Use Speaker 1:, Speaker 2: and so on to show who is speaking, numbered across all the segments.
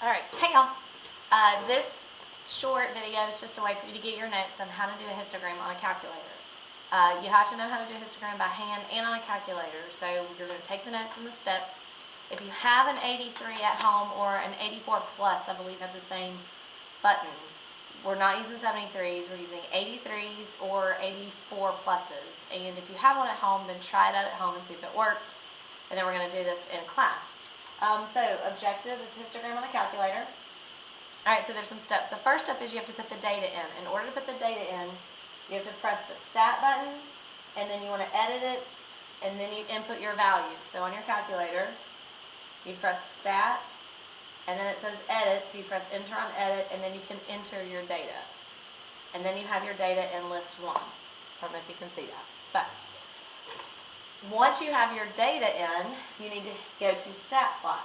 Speaker 1: Alright, hey y'all. This short video is just a way for you to get your notes on how to do a histogram on a calculator. You have to know how to do a histogram by hand and on a calculator, so you're going to take the notes and the steps. If you have an 83 at home or an 84 plus, I believe have the same buttons. We're not using 73s, we're using 83s or 84 pluses. And if you have one at home, then try it out at home and see if it works. And then we're going to do this in class. So objective is histogram on a calculator. Alright, so there's some steps. The first step is you have to put the data in. In order to put the data in, you have to press the stat button, and then you want to edit it, and then you input your values. So on your calculator, you press stat, and then it says edit, so you press enter on edit, and then you can enter your data. And then you have your data in list 1. So I don't know if you can see that. But once you have your data in, you need to go to stat plot.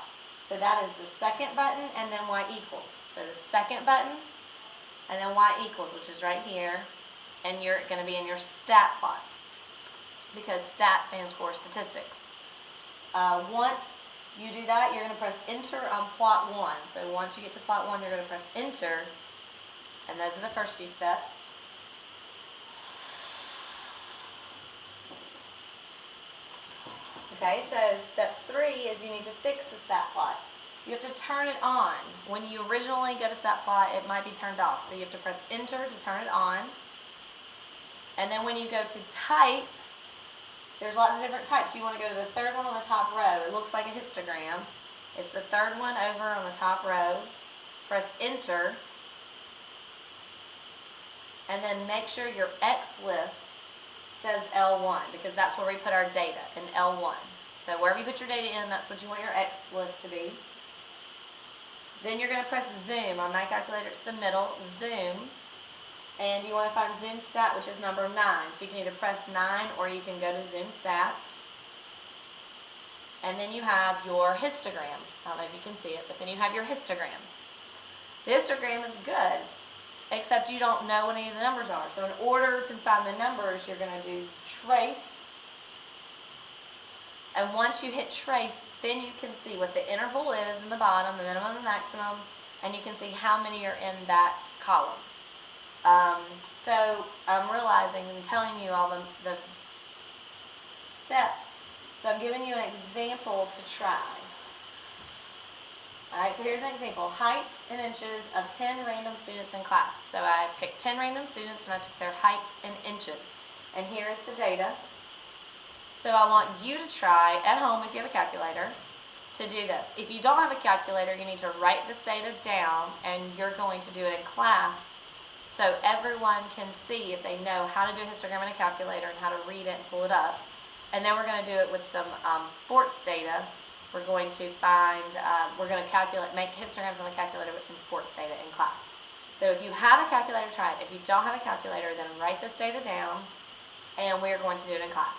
Speaker 1: So that is the second button and then y equals. So the second button and then y equals, which is right here, and you're going to be in your stat plot because stat stands for statistics. Once you do that, you're going to press enter on plot 1. So once you get to plot 1, you're going to press enter, and those are the first few steps. Okay, so step 3 is you need to fix the stat plot. You have to turn it on. When you originally go to stat plot, it might be turned off. So you have to press enter to turn it on. And then when you go to type, there's lots of different types. You want to go to the third one on the top row. It looks like a histogram. It's the third one over on the top row. Press enter. And then make sure your X list says L1 because that's where we put our data, in L1. So wherever you put your data in, that's what you want your X list to be. Then you're going to press zoom. On my calculator, it's the middle, zoom. And you want to find zoom stat, which is number 9. So you can either press 9 or you can go to zoom stat. And then you have your histogram. I don't know if you can see it, but then you have your histogram. The histogram is good, except you don't know what any of the numbers are. So in order to find the numbers, you're going to do trace. And once you hit trace, then you can see what the interval is in the bottom, the minimum and maximum, and you can see how many are in that column. So I'm realizing and telling you all the steps. So I'm giving you an example to try. Alright, so here's an example. Height in inches of 10 random students in class. So I picked 10 random students and I took their height in inches. And here is the data. So I want you to try at home, if you have a calculator, to do this. If you don't have a calculator, you need to write this data down, and you're going to do it in class so everyone can see if they know how to do a histogram in a calculator and how to read it and pull it up. And then we're going to do it with some sports data. We're going to make histograms on the calculator with some sports data in class. So if you have a calculator, try it. If you don't have a calculator, then write this data down, and we're going to do it in class.